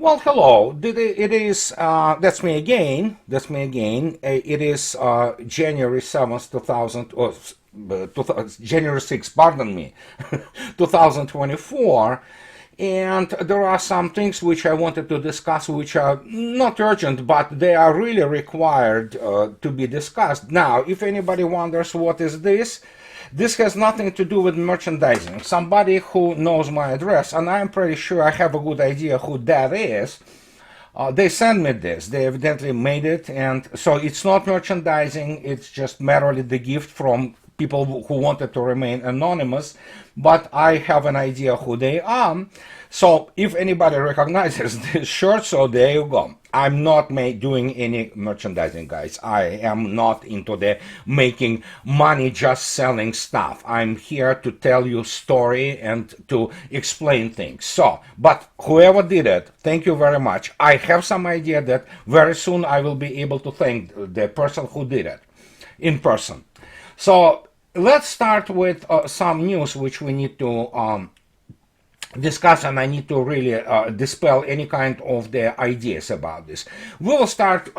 Well, hello. It is that's me again. That's me again. It is January 7th, 2000, January 6th, pardon me, 2024. And there are some things which I wanted to discuss which are not urgent, but they are really required to be discussed. Now, if anybody wonders what is this, this has nothing to do with merchandising. Somebody who knows my address, and I'm pretty sure I have a good idea who that is, they sent me this. They evidently made it, and so it's not merchandising. It's just merely the gift from people who wanted to remain anonymous, but I have an idea who they are. So if anybody recognizes this shirt, so there you go. I'm not doing any merchandising, guys. I am not into the making money just selling stuff. I'm here to tell you story and to explain things. So, but whoever did it, thank you very much. I have some idea that very soon I will be able to thank the person who did it in person. So let's start with some news which we need to discuss, and I need to really dispel any kind of the ideas about this. We will start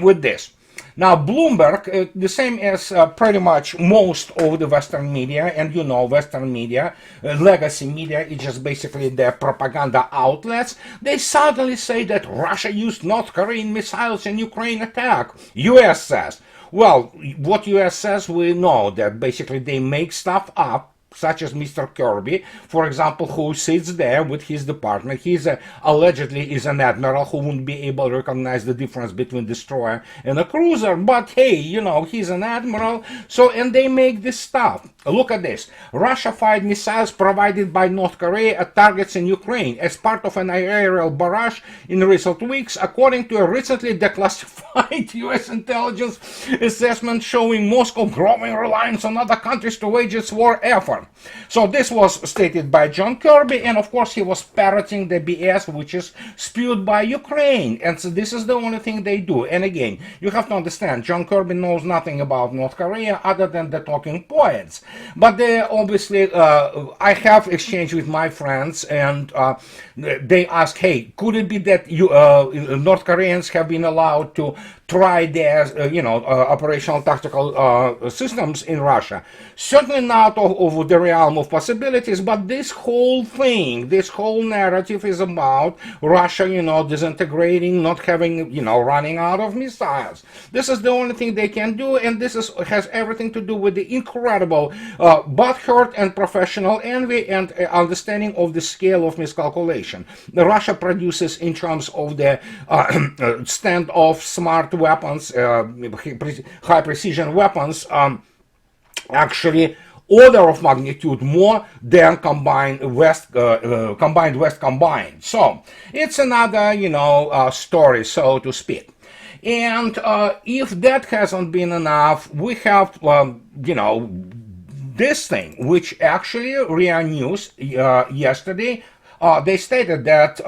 with this. Now, Bloomberg, the same as pretty much most of the Western media, and you know, Western media, legacy media, is just basically their propaganda outlets. They suddenly say that Russia used North Korean missiles in Ukraine attack. US says. Well, what US says, we know that basically they make stuff up, such as Mr. Kirby, for example, who sits there with his department. He's allegedly is an admiral who wouldn't be able to recognize the difference between destroyer and a cruiser. But hey, you know, he's an admiral. So, and they make this stuff. Look at this. Russia fired missiles provided by North Korea at targets in Ukraine as part of an aerial barrage in recent weeks, according to a recently declassified US intelligence assessment showing Moscow growing reliance on other countries to wage its war effort. So this was stated by John Kirby, and of course he was parroting the BS which is spewed by Ukraine, and so this is the only thing they do. And again, you have to understand, John Kirby knows nothing about North Korea other than the talking points. But they obviously, I have exchanged with my friends, and they ask, hey, could it be that North Koreans have been allowed to try their, operational tactical systems in Russia? Certainly not over the realm of possibilities, but this whole thing, this whole narrative is about Russia, disintegrating, not having, running out of missiles. This is the only thing they can do, and this has everything to do with the incredible butthurt and professional envy and understanding of the scale of miscalculation. Russia produces, in terms of the standoff smart weapons, high precision weapons, actually order of magnitude more than combined West. So it's another story, so to speak. And if that hasn't been enough, we have this thing, which actually RIA News yesterday, they stated that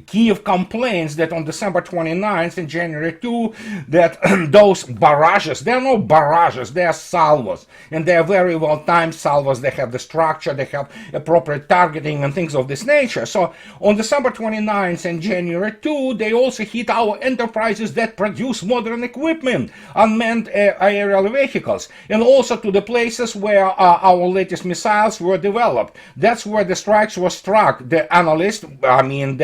Kiev complains that on December 29th and January 2, that those barrages, they're no barrages, they're salvos, and they're very well timed salvos. They have the structure, they have appropriate targeting and things of this nature. So on December 29th and January 2, they also hit our enterprises that produce modern equipment, unmanned aerial vehicles, and also to the places where our latest missiles were developed. That's where the strikes were struck. The analyst,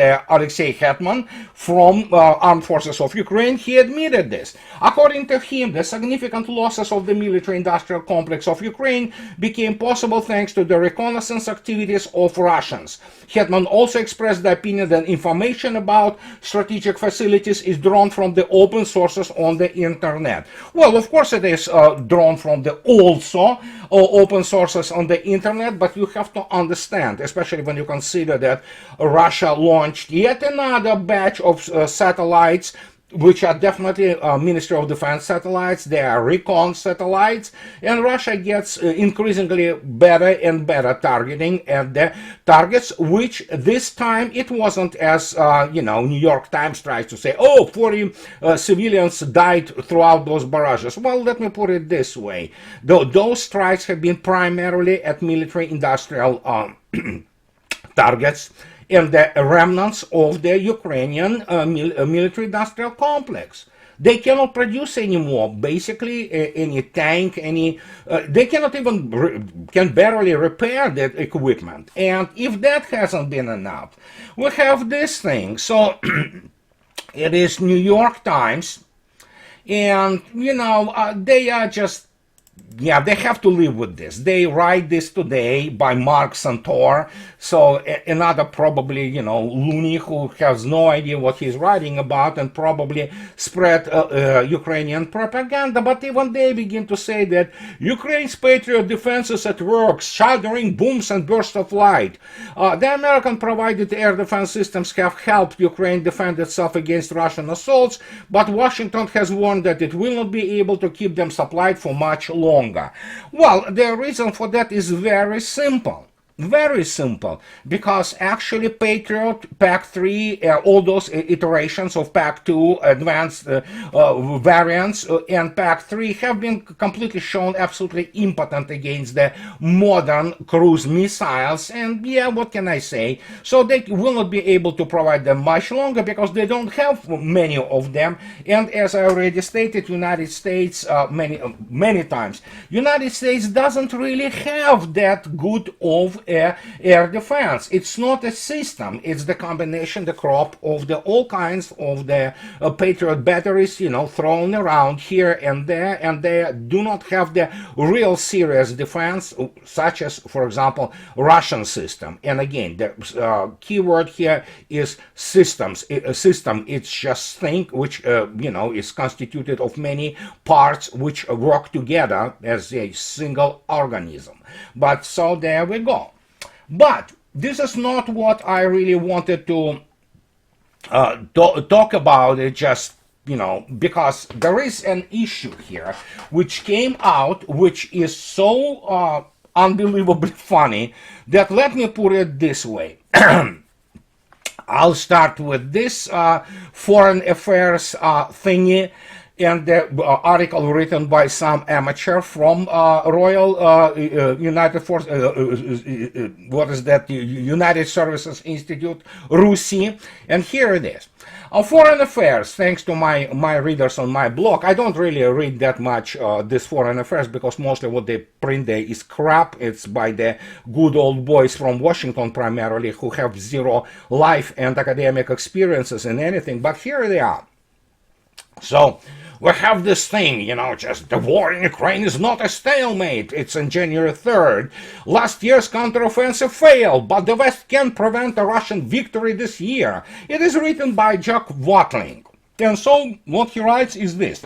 Alexei Hetman from Armed Forces of Ukraine, he admitted this. According to him, the significant losses of the military-industrial complex of Ukraine became possible thanks to the reconnaissance activities of Russians. Hetman also expressed the opinion that information about strategic facilities is drawn from the open sources on the internet. Well, of course it is drawn from the also open sources on the internet, but you have to understand, especially when you consider that Russia launched yet another batch of satellites, which are definitely Ministry of Defense satellites. They are recon satellites, and Russia gets increasingly better and better targeting at the targets, which this time it wasn't as, New York Times tries to say, 40 civilians died throughout those barrages. Well, let me put it this way. Those strikes have been primarily at military industrial targets, and the remnants of the Ukrainian military-industrial complex. They cannot produce anymore, basically, any tank, they cannot even, can barely repair that equipment. And if that hasn't been enough, we have this thing. So it is New York Times, and, they are just, they have to live with this. They write this today by Mark Santor, so another probably, loony who has no idea what he's writing about and probably spread Ukrainian propaganda. But even they begin to say that Ukraine's Patriot defense is at work, shuddering booms and bursts of light. The American-provided air defense systems have helped Ukraine defend itself against Russian assaults, but Washington has warned that it will not be able to keep them supplied for much longer. Well, the reason for that is very simple. Very simple, because actually Patriot, PAC-3, all those iterations of PAC-2, advanced variants, and PAC-3 have been completely shown absolutely impotent against the modern cruise missiles, and what can I say? So they will not be able to provide them much longer because they don't have many of them, and as I already stated, United States many times, United States doesn't really have that good of air defense. It's not a system. It's the combination, the crop of all kinds of the Patriot batteries, thrown around here and there, and they do not have the real serious defense, such as, for example, Russian system. And again, the key word here is systems. A system, it's just thing which, is constituted of many parts which work together as a single organism. But so there we go. But this is not what I really wanted to talk about. It just, because there is an issue here which came out, which is so unbelievably funny that let me put it this way. I'll start with this foreign affairs thingy. And the article written by some amateur from Royal United Force, United Services Institute, RUSI, and here it is. Foreign affairs, thanks to my readers on my blog. I don't really read that much this foreign affairs because mostly what they print there is crap. It's by the good old boys from Washington primarily who have zero life and academic experiences in anything, but here they are. So, we have this thing, just the war in Ukraine is not a stalemate. It's on January 3rd. Last year's counteroffensive failed, but the West can prevent a Russian victory this year. It is written by Jack Watling. And so, what he writes is this.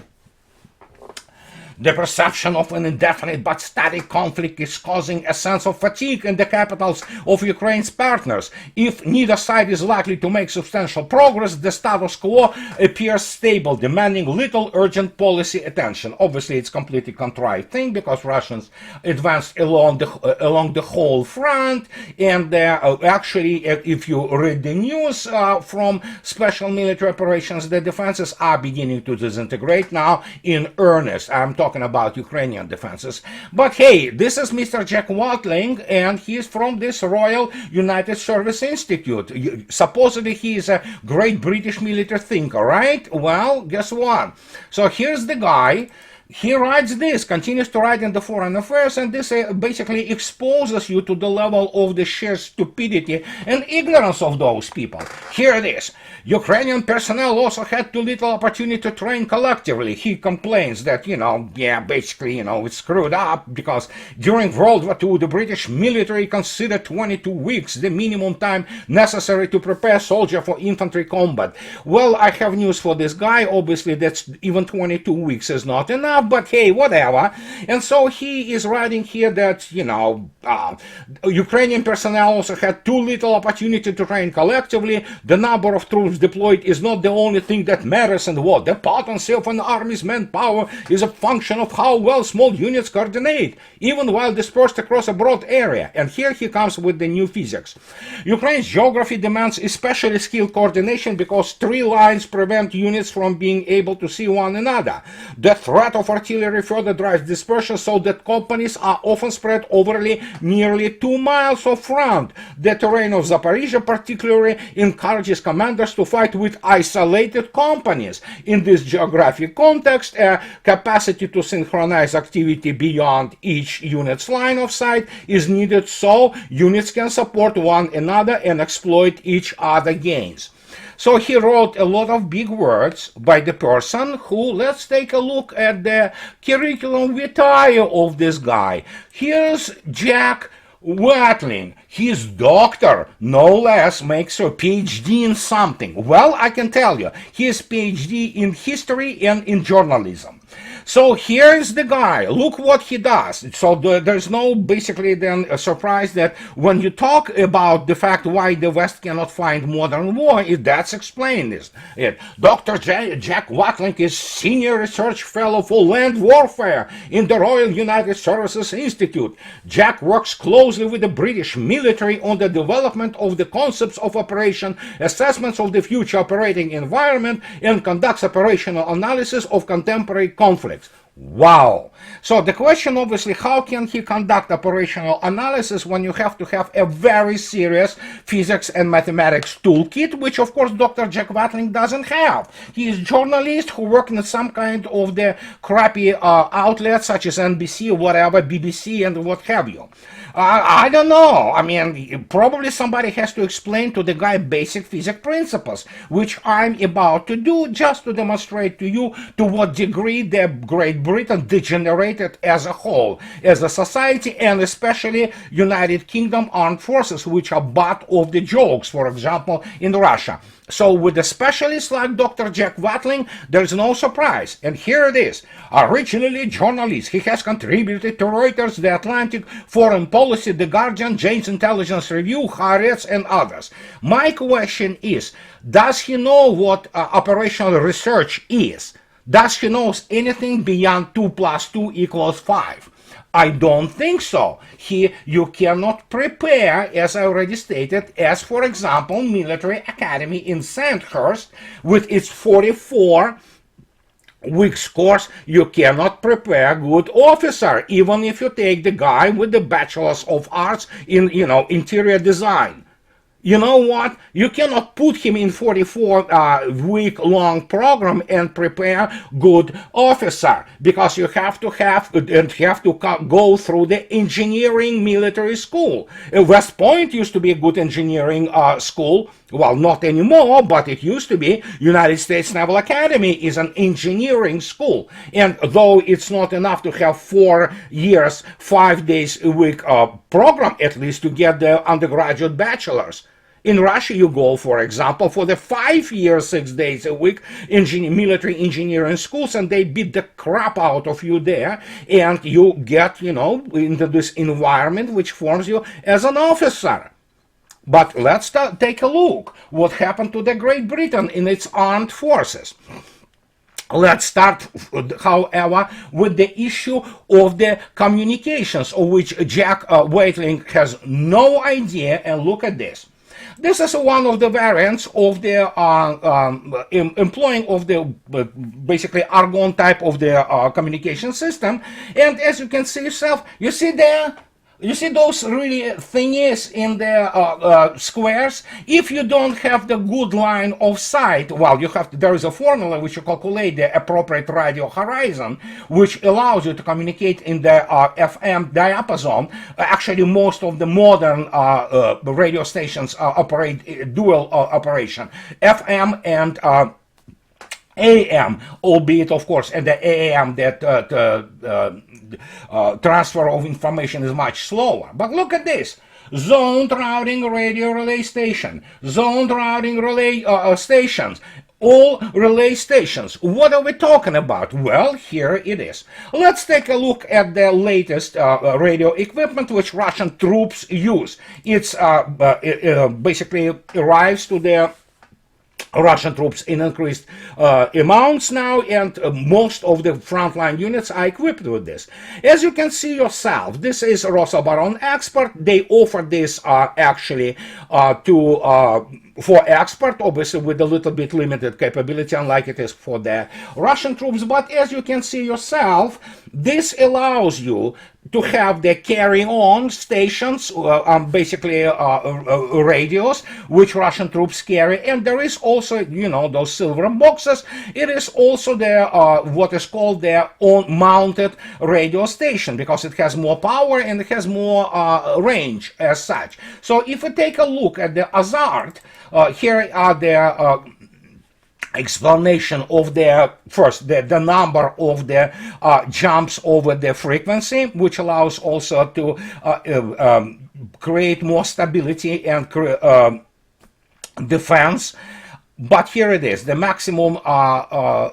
The perception of an indefinite but static conflict is causing a sense of fatigue in the capitals of Ukraine's partners. If neither side is likely to make substantial progress, the status quo appears stable, demanding little urgent policy attention. Obviously, it's a completely contrived thing because Russians advanced along the whole front, and actually, if you read the news from special military operations, the defenses are beginning to disintegrate now in earnest. I'm talking about Ukrainian defenses. But hey, this is Mr. Jack Watling, and he's from this Royal United Service Institute. Supposedly he is a great British military thinker, right? Well, guess what? So here's the guy. He writes this, continues to write in the Foreign Affairs, and this basically exposes you to the level of the sheer stupidity and ignorance of those people. Here it is. Ukrainian personnel also had too little opportunity to train collectively. He complains that, basically, it's screwed up because during World War II, the British military considered 22 weeks the minimum time necessary to prepare a soldier for infantry combat. Well, I have news for this guy. Obviously, that's even 22 weeks is not enough. But hey, whatever. And so he is writing here that, Ukrainian personnel also had too little opportunity to train collectively. The number of troops deployed is not the only thing that matters in the war. The potency of an army's manpower is a function of how well small units coordinate, even while dispersed across a broad area. And here he comes with the new physics. Ukraine's geography demands especially skilled coordination because tree lines prevent units from being able to see one another. The threat of of artillery further drives dispersion so that companies are often spread over nearly 2 miles of front. The terrain of Zaporizhia particularly encourages commanders to fight with isolated companies. In this geographic context, a capacity to synchronize activity beyond each unit's line of sight is needed so units can support one another and exploit each other gains. So he wrote a lot of big words by the person who, let's take a look at the curriculum vitae of this guy. Here's Jack Watling. His doctor, no less, makes a PhD in something. Well, I can tell you, he is PhD in history and in journalism. So here's the guy. Look what he does. So there's no basically then a surprise that when you talk about the fact why the West cannot find modern war, that's explained. Dr. Jack Watling is Senior Research Fellow for Land Warfare in the Royal United Services Institute. Jack works closely with the British military on the development of the concepts of operation, assessments of the future operating environment, and conducts operational analysis of contemporary conflicts. Wow! So the question obviously, how can he conduct operational analysis when you have to have a very serious physics and mathematics toolkit, which of course Dr. Jack Watling doesn't have. He is a journalist who worked in some kind of the crappy outlets such as NBC or whatever, BBC and what have you. I don't know. I mean, probably somebody has to explain to the guy basic physics principles, which I'm about to do just to demonstrate to you to what degree the Great Britain degenerated as a whole, as a society, and especially United Kingdom armed forces, which are butt of the jokes, for example, in Russia. So with a specialist like Dr. Jack Watling, there's no surprise. And here it is. Originally journalist, he has contributed to Reuters, The Atlantic, Foreign Policy, The Guardian, Jane's Intelligence Review, Haaretz, and others. My question is, does he know what operational research is? Does he know anything beyond 2 + 2 = 5? I don't think so. You cannot prepare, as I already stated, as for example, military academy in Sandhurst with its 44 weeks course. You cannot prepare a good officer, even if you take the guy with the bachelor's of arts in, interior design. You know what? You cannot put him in 44-week-long program and prepare good officer, because you have to go through the engineering military school. West Point used to be a good engineering school. Well, not anymore, but it used to be. United States Naval Academy is an engineering school. And though it's not enough to have 4 years, 5 days a week program, at least to get the undergraduate bachelor's. In Russia, you go, for example, for the 5 years, 6 days a week military engineering schools, and they beat the crap out of you there, and you get, into this environment which forms you as an officer. But let's take a look what happened to the Great Britain in its armed forces. Let's start, however, with the issue of the communications, of which Jack Watling has no idea, and look at this. This is one of the variants of the employing of the basically argon type of the communication system. And as you can see yourself, you see there, you see those really thingies in the squares? If you don't have the good line of sight, well, there is a formula which you calculate the appropriate radio horizon, which allows you to communicate in the FM diapason. Actually, most of the modern radio stations operate dual operation, FM and AM, albeit, of course, and the AM that transfer of information is much slower. But look at this. Zoned routing radio relay station. Zoned routing relay stations. All relay stations. What are we talking about? Well, here it is. Let's take a look at the latest radio equipment which Russian troops use. It basically arrives to the Russian troops in increased amounts now, and most of the frontline units are equipped with this. As you can see yourself, this is Rosoboron Expert. They offer this actually to for export, obviously with a little bit limited capability, unlike it is for the Russian troops. But as you can see yourself, this allows you to have the carry-on stations, basically radios, which Russian troops carry. And there is also, you know, those silver boxes. It is also the what is called the on-mounted radio station, because it has more power and it has more range as such. So if we take a look at the hazard, here are the explanation of the first the number of the jumps over the frequency, which allows also to create more stability and defense. But here it is, the maximum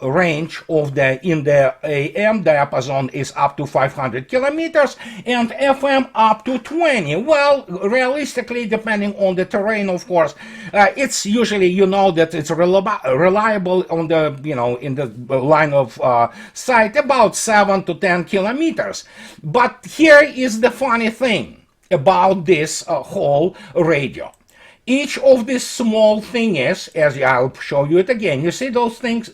range of in the AM diapason is up to 500 kilometers and FM up to 20. Well, realistically, depending on the terrain, of course, it's usually, you know, that it's reliable on the, you know, in the line of sight, about 7 to 10 kilometers. But here is the funny thing about this whole radio. Each of these small things, as I'll show you it again, you see those things,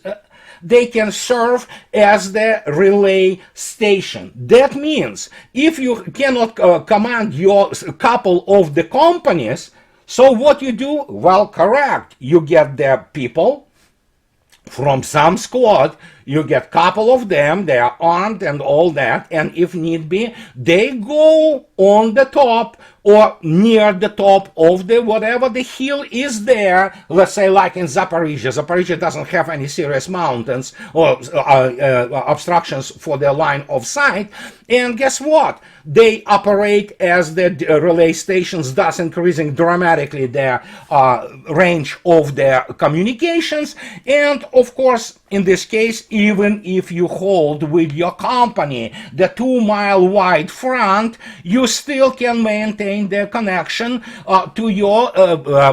they can serve as the relay station. That means if you cannot command your couple of the companies, so what you do? Well, correct, you get the people from some squad, you get a couple of them, they are armed and all that, and if need be, they go on the top or near the top of the whatever the hill is there. Let's say like in Zaporizhia. Zaporizhia doesn't have any serious mountains or obstructions for their line of sight, and guess what? They operate as the relay stations, thus increasing dramatically their range of their communications. And of course, in this case, even if you hold with your company the 2-mile wide front, you still can maintain the connection to your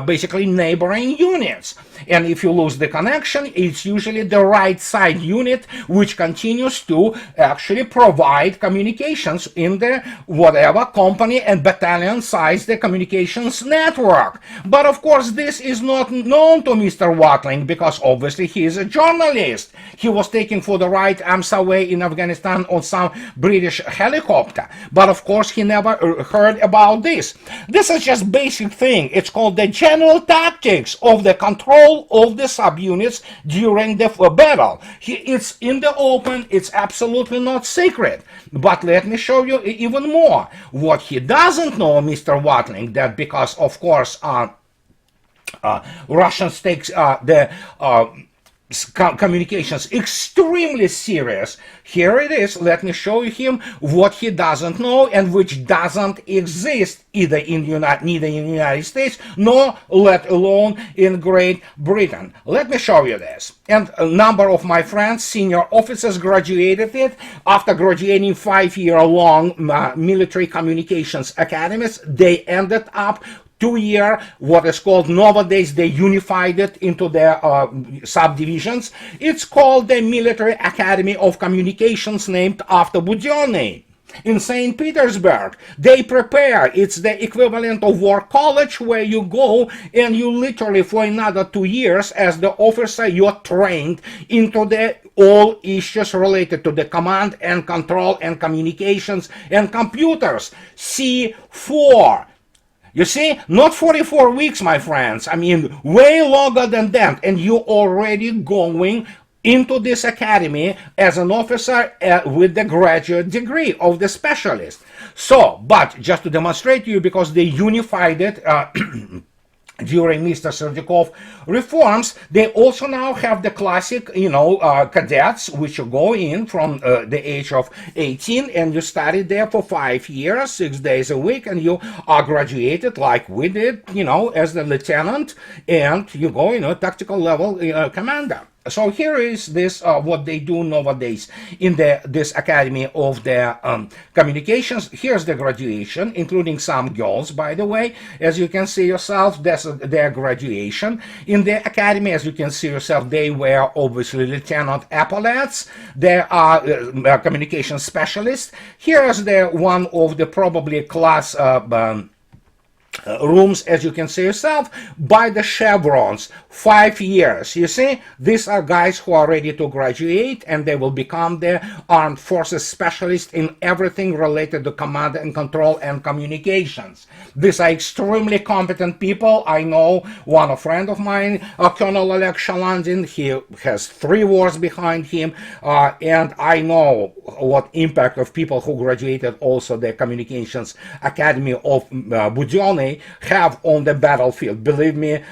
basically neighboring units. And if you lose the connection, it's usually the right side unit which continues to actually provide communications in the whatever company and battalion size the communications network. But of course, this is not known to Mr. Watling, because obviously he is a journalist. He was taken for the right AMSA way in Afghanistan on some British helicopter. But of course, he never heard about this. This is just basic thing. It's called the general tactics of the control of the subunits during the battle. It's in the open. It's absolutely not secret. But let me show you even more. What he doesn't know, Mr. Watling, that because of course Russians takes the communications extremely serious. Here it is. Let me show you him what he doesn't know, and which doesn't exist neither in the United States nor let alone in Great Britain. Let me show you this. And a number of my friends, senior officers, graduated it after graduating 5-year-long military communications academies. They ended up 2-year, what is called, nowadays they unified it into their subdivisions. It's called the Military Academy of Communications, named after Budyonny in St. Petersburg. They prepare, it's the equivalent of war college, where you go and you literally for another 2 years as the officer, you're trained into the all issues related to the command and control and communications and computers. C4. You see, not 44 weeks, my friends. I mean, way longer than that. And you're already going into this academy as an officer with the graduate degree of the specialist. So, but just to demonstrate to you, because they unified it during Mr. Serdikov reforms, they also now have the classic, cadets, which you go in from the age of 18 and you study there for 5 years, 6 days a week, and you are graduated like we did, as the lieutenant, and you go, tactical level commander. So here is this what they do nowadays in this academy of the communications. Here's the graduation, including some girls, by the way. As you can see yourself, that's their graduation. In the academy, as you can see yourself, they were obviously lieutenant epaulets. They are communication specialists. Here is the one of the probably class rooms, as you can see yourself, by the chevrons, 5 years. You see, these are guys who are ready to graduate, and they will become the armed forces specialists in everything related to command and control and communications. These are extremely competent people. I know a friend of mine, Colonel Oleg Shalandin. He has 3 wars behind him, and I know what impact of people who graduated also the Communications Academy of Budyonny have on the battlefield. Believe me,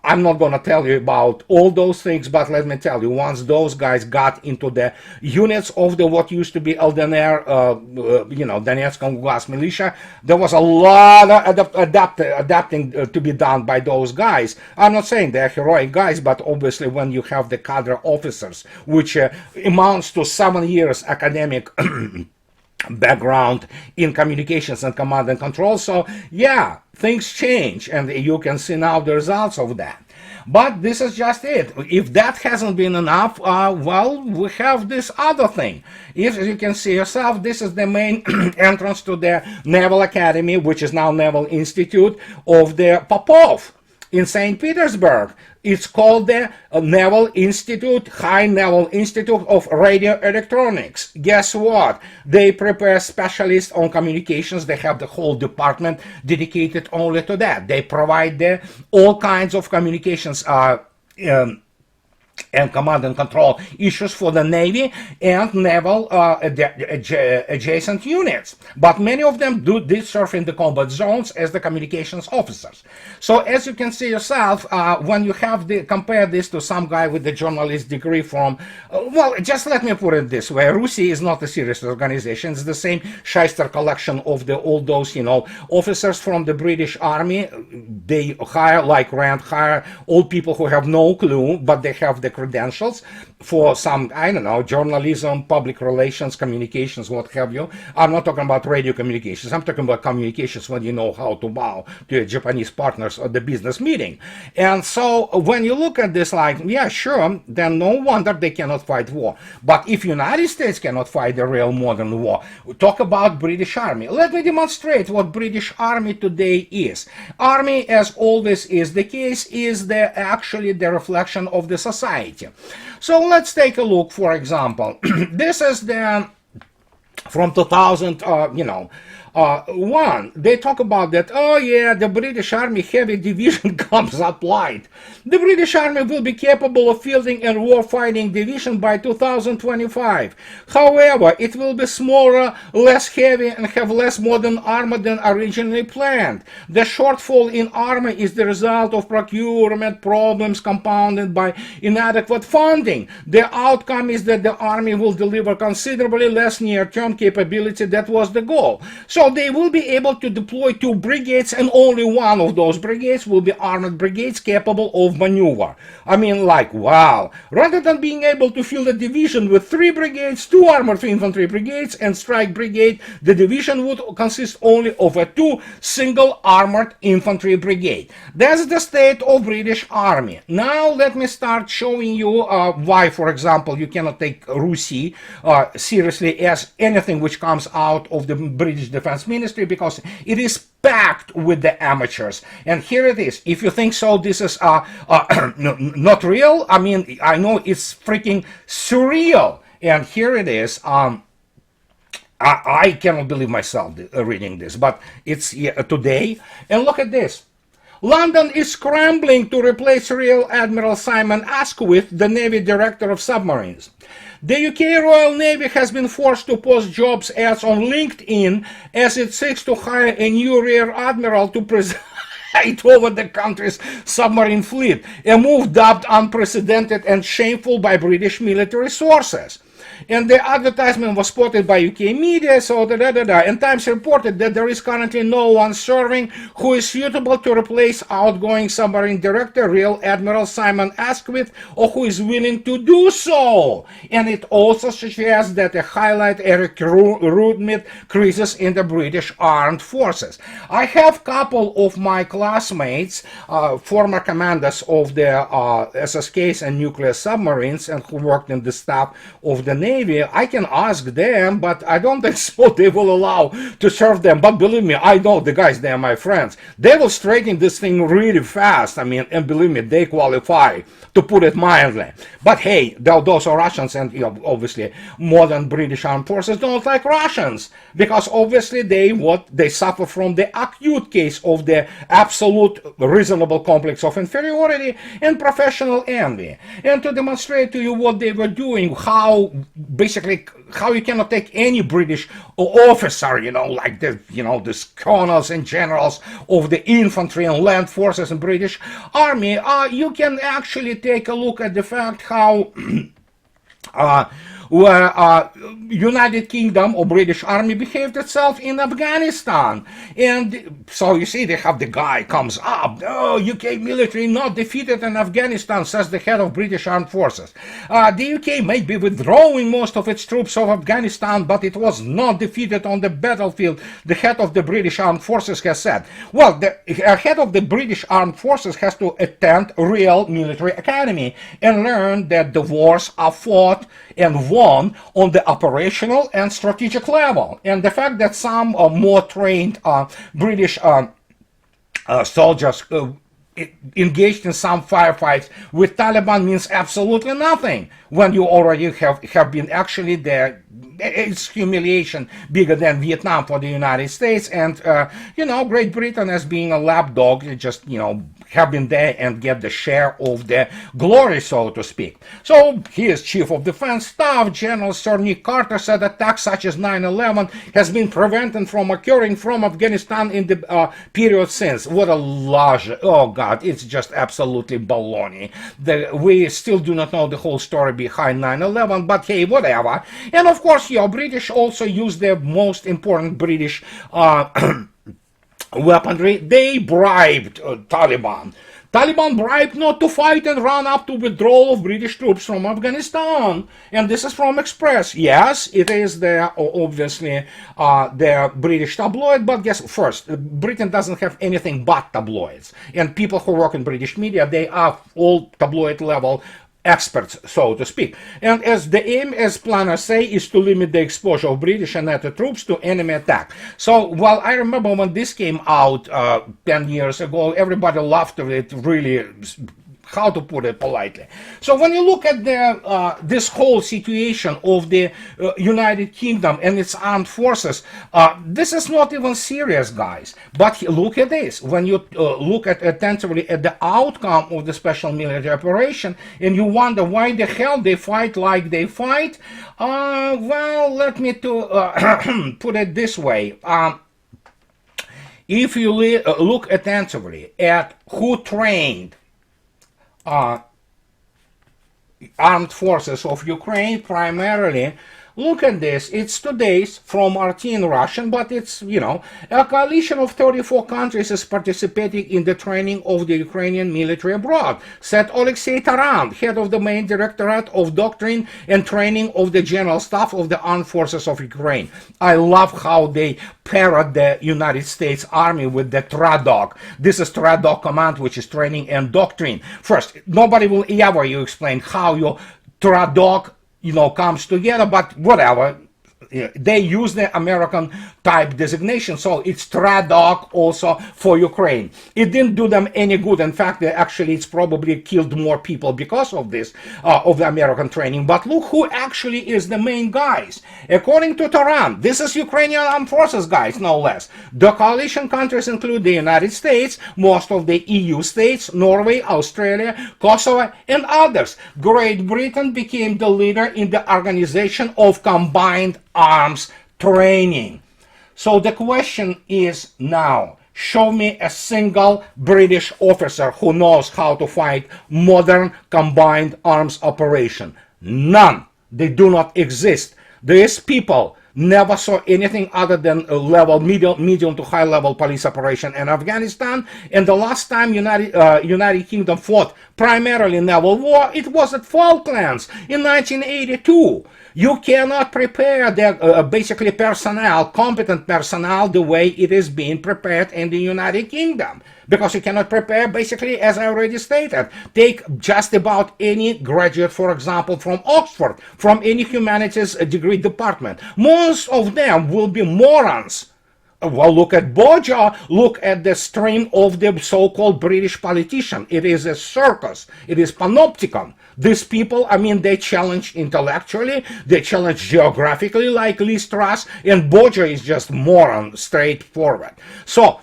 I'm not going to tell you about all those things, but let me tell you, once those guys got into the units of the what used to be LDNR, Donetsk and Lugansk militia, there was a lot of adapting to be done by those guys. I'm not saying they're heroic guys, but obviously when you have the cadre officers, which amounts to 7 years academic background in communications and command and control. So yeah, things change, and you can see now the results of that. But this is just it. If that hasn't been enough, well, we have this other thing. As you can see yourself, this is the main entrance to the Naval Academy, which is now Naval Institute of the Popov in St. Petersburg. It's called the Naval Institute, High Naval Institute of Radio Electronics. Guess what? They prepare specialists on communications. They have the whole department dedicated only to that. They provide all kinds of communications and command and control issues for the Navy and naval adjacent units. But many of them did serve in the combat zones as the communications officers. So as you can see yourself, when you have compare this to some guy with the journalist degree from, well, just let me put it this way. RUSI is not a serious organization. It's the same shyster collection of all those, officers from the British Army. They hire, like Rand, hire old people who have no clue, but they have the credentials for some, I don't know, journalism, public relations, communications, what have you. I'm not talking about radio communications. I'm talking about communications when you know how to bow to your Japanese partners at the business meeting. And so when you look at this, like, yeah, sure, then no wonder they cannot fight war. But if United States cannot fight a real modern war, talk about British Army. Let me demonstrate what British Army today is. Army, as always is the case, is actually the reflection of the society. So let's take a look, for example. This is from 2001. They talk about that, oh yeah, the British Army Heavy Division comes applied. The British Army will be capable of fielding a warfighting division by 2025. However, it will be smaller, less heavy, and have less modern armor than originally planned. The shortfall in armor is the result of procurement problems compounded by inadequate funding. The outcome is that the Army will deliver considerably less near-term capability. That was the goal. So they will be able to deploy 2 brigades, and only one of those brigades will be armored brigades capable of maneuver. I mean, like, wow. Rather than being able to field a division with 3 brigades, 2 armored infantry brigades, and strike brigade, the division would consist only of a 2 single armored infantry brigade. That's the state of British Army. Now let me start showing you why, for example, you cannot take RUSI seriously as anything which comes out of the British Defense Ministry, because it is packed with the amateurs. And here it is. If you think so, this is not real. I mean, I know it's freaking surreal. And here it is. I cannot believe myself reading this, but it's today. And look at this. London is scrambling to replace Rear Admiral Simon Asquith, the Navy Director of Submarines. The UK Royal Navy has been forced to post jobs ads on LinkedIn as it seeks to hire a new Rear Admiral to preside over the country's submarine fleet, a move dubbed unprecedented and shameful by British military sources. And the advertisement was spotted by UK media, and Times reported that there is currently no one serving who is suitable to replace outgoing submarine director Rear Admiral Simon Asquith, or who is willing to do so. And it also suggests that a highlight a recruitment crisis in the British Armed Forces. I have a couple of my classmates, former commanders of the SSKs and nuclear submarines, and who worked in the staff of the Navy. Navy, I can ask them, but I don't think so they will allow to serve them. But believe me, I know the guys, they are my friends. They will straighten this thing really fast. I mean, and believe me, they qualify, to put it mildly. But hey, those are Russians, and obviously modern British armed forces don't like Russians, because obviously they suffer from the acute case of the absolute reasonable complex of inferiority and professional envy. And to demonstrate to you what they were doing, how you cannot take any British officer, like these colonels and generals of the infantry and land forces and British Army, you can actually take a look at the fact how where United Kingdom or British Army behaved itself in Afghanistan. And so you see, they have the guy comes up, UK military not defeated in Afghanistan, says the head of British Armed Forces. The UK may be withdrawing most of its troops of Afghanistan, but it was not defeated on the battlefield, the head of the British Armed Forces has said. Well, the head of the British Armed Forces has to attend real military academy and learn that the wars are fought and won on the operational and strategic level. And the fact that some more trained British soldiers engaged in some firefights with Taliban means absolutely nothing when you already have been actually there. It's humiliation bigger than Vietnam for the United States, and Great Britain as being a lapdog, just have been there and get the share of the glory, so to speak. So here's Chief of Defense Staff General Sir Nick Carter said attacks such as 9/11 has been prevented from occurring from Afghanistan in the period since. What a large, oh God, it's just absolutely baloney. We still do not know the whole story behind 9/11, but hey, whatever. And of course, British also use the most important British weaponry. They bribed Taliban. Taliban bribed not to fight and run up to withdrawal of British troops from Afghanistan. And this is from Express. Yes, it is obviously the British tabloid, but guess first, Britain doesn't have anything but tabloids. And people who work in British media, they are all tabloid level experts, so to speak. And as the aim, as planners say, is to limit the exposure of British and NATO troops to enemy attack. So while I remember when this came out 10 years ago, everybody laughed at it, really, how to put it politely. So when you look at this whole situation of the United Kingdom and its armed forces, this is not even serious, guys. But look at this. When you look attentively at the outcome of the special military operation, and you wonder why the hell they fight like they fight, well, let me put it this way. If you look attentively at who trained armed forces of Ukraine primarily, look at this. It's today's from RT in Russian, but it's, a coalition of 34 countries is participating in the training of the Ukrainian military abroad, said Alexei Taran, head of the main directorate of doctrine and training of the General Staff of the Armed Forces of Ukraine. I love how they parrot the United States Army with the TRADOC. This is TRADOC command, which is training and doctrine. First, nobody will ever explain how your TRADOC comes together, but whatever. They use the American type designation, so it's TRADOC also for Ukraine. It didn't do them any good. In fact, it's probably killed more people because of this, of the American training. But look who actually is the main guys. According to Taran, this is Ukrainian armed forces guys, no less. The coalition countries include the United States, most of the EU states, Norway, Australia, Kosovo, and others. Great Britain became the leader in the organization of combined arms training. So the question is now, show me a single British officer who knows how to fight modern combined arms operation. None. They do not exist. These people never saw anything other than a medium to high level police operation in Afghanistan. And the last time United Kingdom fought primarily naval war, it was at Falklands in 1982. You cannot prepare the basically personnel, competent personnel, the way it is being prepared in the United Kingdom. because you cannot prepare, basically, as I already stated. Take just about any graduate, for example, from Oxford, from any humanities degree department. Most of them will be morons. Well, look at Boja, look at the stream of the so-called British politician. It is a circus. It is panopticon. These people, I mean, they challenge intellectually, they challenge geographically like Lee Strauss, and Boja is just moron, straightforward. So,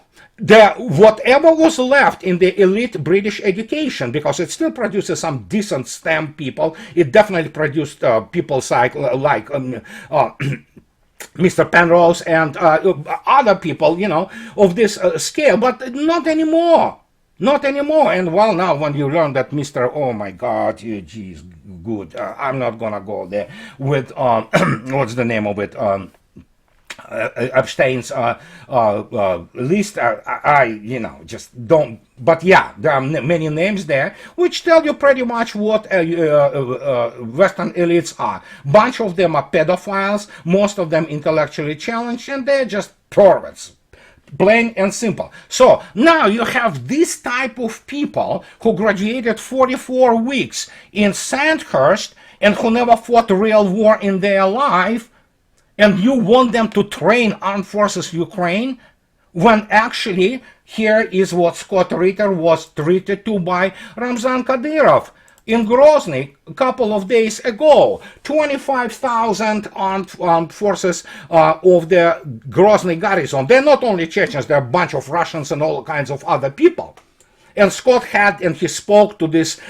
whatever was left in the elite British education, because it still produces some decent STEM people, it definitely produced people like Mr. Penrose and other people, you know, of this scale, but not anymore. Not anymore. And well, now when you learn that Mr. Oh my God, geez, good. I'm not gonna go there with what's the name of it? Epstein's list. I you know, just don't. But yeah, there are many names there which tell you pretty much what Western elites are. Bunch of them are pedophiles, most of them intellectually challenged, and they're just perverts. Plain and simple. So now you have this type of people who graduated 44 weeks in Sandhurst and who never fought a real war in their life, and you want them to train Armed Forces Ukraine, when actually here is what Scott Ritter was treated to by Ramzan Kadyrov in Grozny a couple of days ago. 25,000 armed forces of the Grozny garrison. They're not only Chechens, they're a bunch of Russians and all kinds of other people. And Scott had, and he spoke to this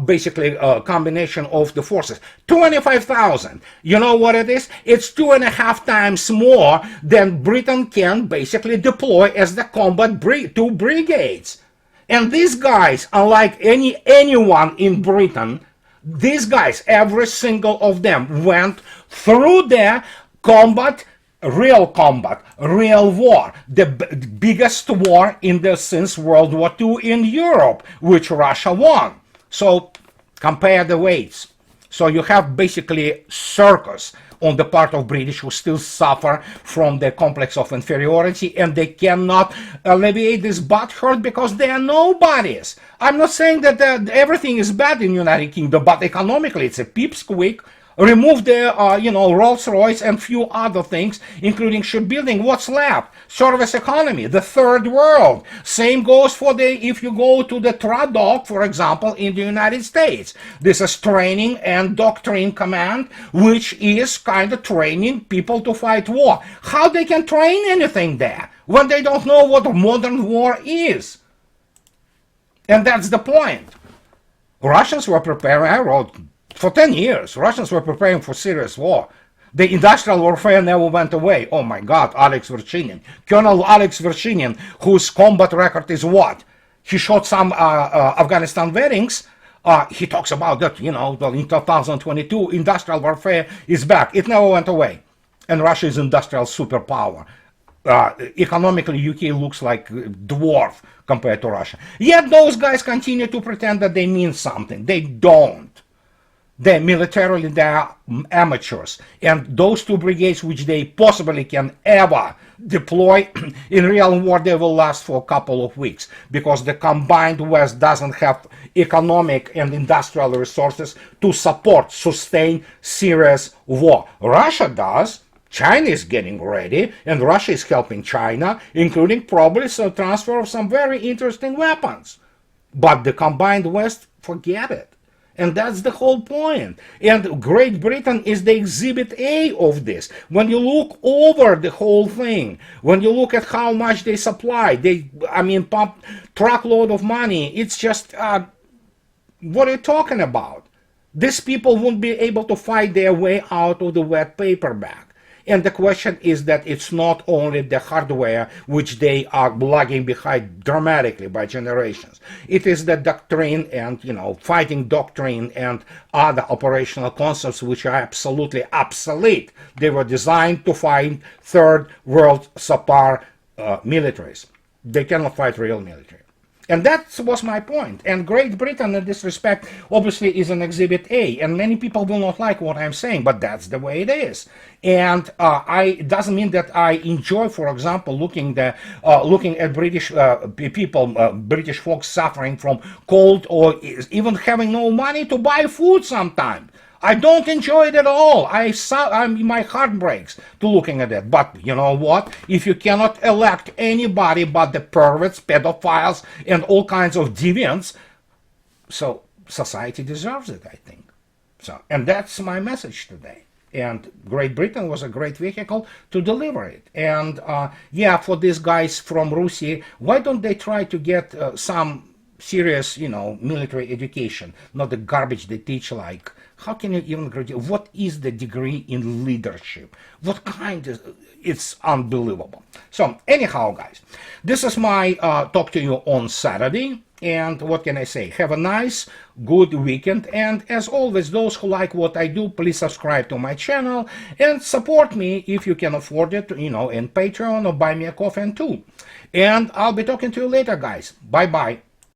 basically combination of the forces. 25,000. You know what it is? It's 2.5 times more than Britain can basically deploy as the combat two brigades. And these guys, unlike anyone in Britain, these guys, every single of them, went through their combat, real war, the biggest war since World War II in Europe, which Russia won. So compare the weights. So you have basically circus on the part of British who still suffer from the complex of inferiority, and they cannot alleviate this butt hurt because they are nobodies. I'm not saying that everything is bad in United Kingdom, but economically it's a pipsqueak. Remove the, Rolls-Royce and few other things, including shipbuilding. What's left? Service economy, the third world. Same goes for if you go to the TRADOC, for example, in the United States. This is training and doctrine command, which is kind of training people to fight war. How they can train anything there when they don't know what modern war is? And that's the point. Russians were preparing, I wrote, for 10 years, Russians were preparing for serious war. The industrial warfare never went away. Oh my God, Alex Vershinin. Colonel Alex Vershinin, whose combat record is what? He shot some Afghanistan weddings. He talks about that, in 2022, industrial warfare is back. It never went away. And Russia is industrial superpower. Economically, UK looks like a dwarf compared to Russia. Yet those guys continue to pretend that they mean something. They don't. They're militarily, they're amateurs. And those two brigades, which they possibly can ever deploy in real war, they will last for a couple of weeks, because the combined West doesn't have economic and industrial resources to sustain serious war. Russia does. China is getting ready, and Russia is helping China, including probably some transfer of some very interesting weapons. But the combined West, forget it. And that's the whole point. And Great Britain is the exhibit A of this. When you look over the whole thing, when you look at how much they supply, pump truckload of money, it's just, what are you talking about? These people won't be able to fight their way out of the wet paper bag. And the question is that it's not only the hardware which they are lagging behind dramatically by generations. It is the doctrine and, fighting doctrine and other operational concepts which are absolutely obsolete. They were designed to fight third world subpar militaries. They cannot fight real military. And that was my point. And Great Britain, in this respect, obviously is an Exhibit A. And many people will not like what I'm saying, but that's the way it is. And it doesn't mean that I enjoy, for example, looking at British people, British folks suffering from cold or even having no money to buy food sometimes. I don't enjoy it at all. My heart breaks to looking at it. But you know what? If you cannot elect anybody but the perverts, pedophiles, and all kinds of deviants, so society deserves it, I think. So, and that's my message today. And Great Britain was a great vehicle to deliver it. And yeah, for these guys from RUSI, why don't they try to get some serious, military education, not the garbage they teach like. How can you even graduate? What is the degree in leadership? What kind is, it's unbelievable. So anyhow, guys, this is my talk to you on Saturday. And what can I say? Have a nice, good weekend. And as always, those who like what I do, please subscribe to my channel and support me if you can afford it, in Patreon or buy me a coffee too. And I'll be talking to you later, guys. Bye-bye.